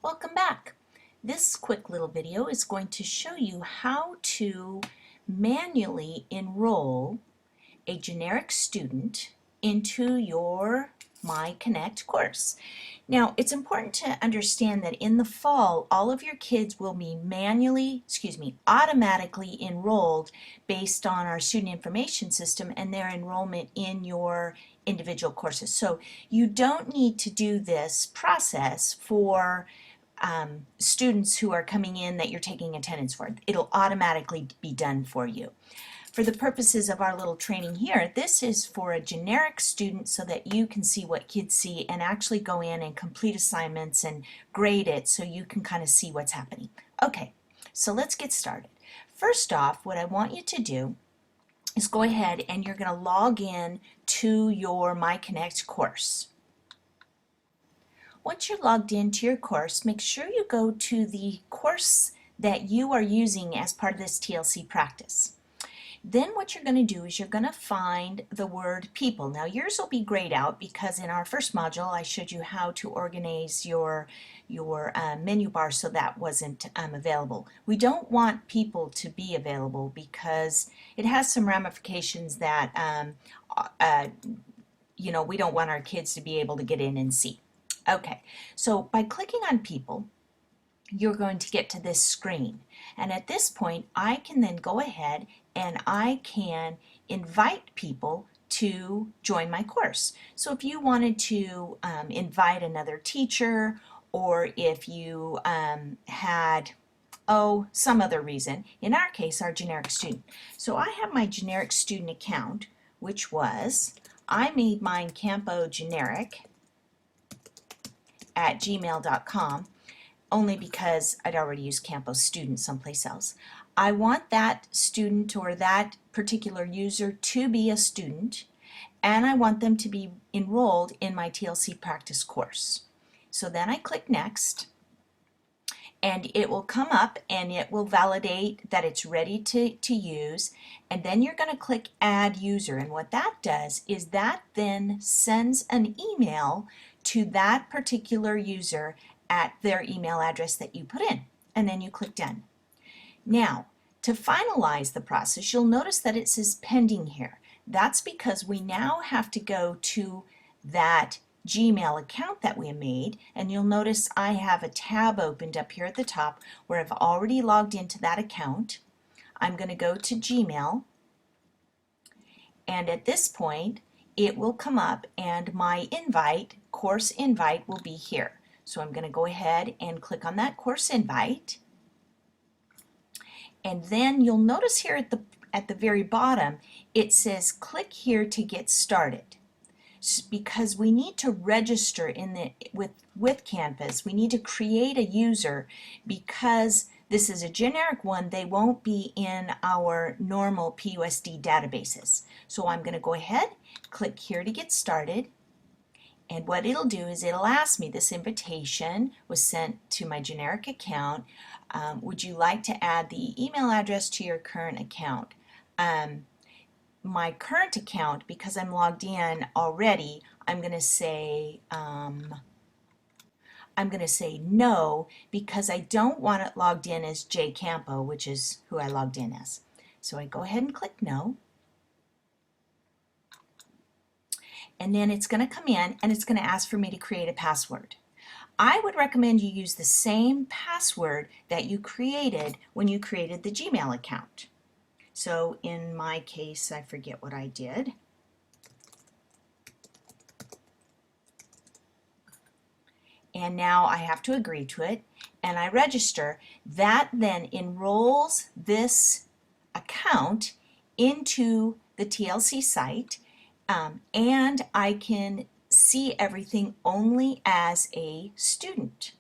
Welcome back. This quick little video is going to show you how to manually enroll a generic student into your MyConnect course. Now, it's important to understand that in the fall, all of your kids will be automatically enrolled based on our student information system and their enrollment in your individual courses. So you don't need to do this process for students who are coming in that you're taking attendance for. It'll automatically be done for you. For the purposes of our little training here, this is for a generic student so that you can see what kids see and actually go in and complete assignments and grade it so you can kind of see what's happening. Okay, so let's get started. First off, what I want you to do is go ahead and you're going to log in to your MyConnect course. Once you're logged into your course, make sure you go to the course that you are using as part of this TLC practice. Then what you're going to do is you're going to find the word people. Now yours will be grayed out because in our first module I showed you how to organize your menu bar so that wasn't available. We don't want people to be available because it has some ramifications that we don't want our kids to be able to get in and see. Okay, so by clicking on people, you're going to get to this screen. And at this point, I can then go ahead and I can invite people to join my course. So if you wanted to invite another teacher, or if you had, some other reason, in our case, our generic student. So I have my generic student account, which was, I made mine Campo Generic at gmail.com only because I'd already used Campo Student someplace else. I want that student or that particular user to be a student, and I want them to be enrolled in my TLC practice course. So then I click Next, and it will come up and it will validate that it's ready to use, and then you're going to click Add User, and what that does is that then sends an email to that particular user at their email address that you put in, and then you click Done. Now, to finalize the process, you'll notice that it says pending here. That's because we now have to go to that Gmail account that we made, and you'll notice I have a tab opened up here at the top where I've already logged into that account. I'm going to go to Gmail, and at this point it will come up and my invite, course invite, will be here. So I'm going to go ahead and click on that course invite, and then you'll notice here at the very bottom it says click here to get started, because we need to register with Canvas. We need to create a user because this is a generic one. They won't be in our normal PUSD databases. So I'm going to go ahead, click here to get started, and what it'll do is it'll ask me, this invitation was sent to my generic account. Would you like to add the email address to your current account? My current account, because I'm logged in already, I'm going to say no, because I don't want it logged in as J Campo, which is who I logged in as. So I go ahead and click no. And then it's going to come in and it's going to ask for me to create a password. I would recommend you use the same password that you created when you created the Gmail account. So in my case, I forget what I did. And now I have to agree to it, and I register. That then enrolls this account into the TLC site, and I can see everything only as a student.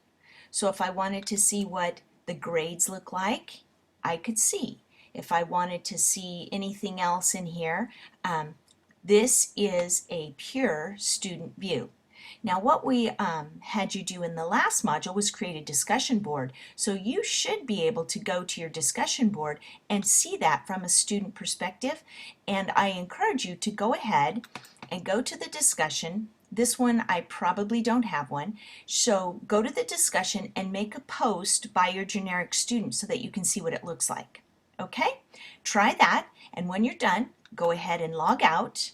So if I wanted to see what the grades look like, I could see. If I wanted to see anything else in here, this is a pure student view. Now what we had you do in the last module was create a discussion board. So you should be able to go to your discussion board and see that from a student perspective. And I encourage you to go ahead and go to the discussion This one I probably don't have one. So go to the discussion and make a post by your generic student so that you can see what it looks like. Okay? Try that, and when you're done, go ahead and log out,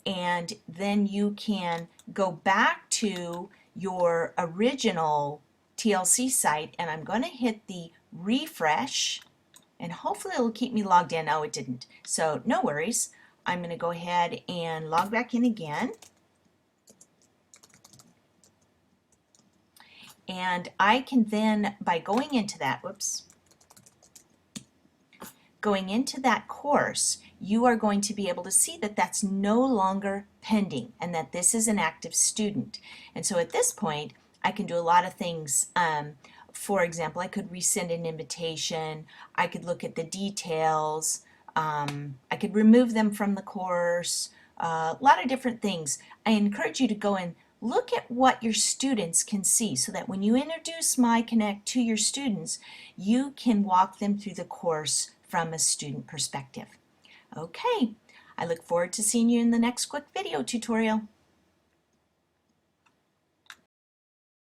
and then you can go back to your original TLC site, and I'm going to hit the refresh, and hopefully it'll keep me logged in. Oh, it didn't. So no worries. I'm going to go ahead and log back in again. And I can then, by going into that, going into that course, you are going to be able to see that that's no longer pending and that this is an active student. And so at this point, I can do a lot of things. For example, I could resend an invitation, I could look at the details, I could remove them from the course, a lot of different things. I encourage you to go and look at what your students can see so that when you introduce MyConnect to your students, you can walk them through the course from a student perspective. Okay, I look forward to seeing you in the next quick video tutorial.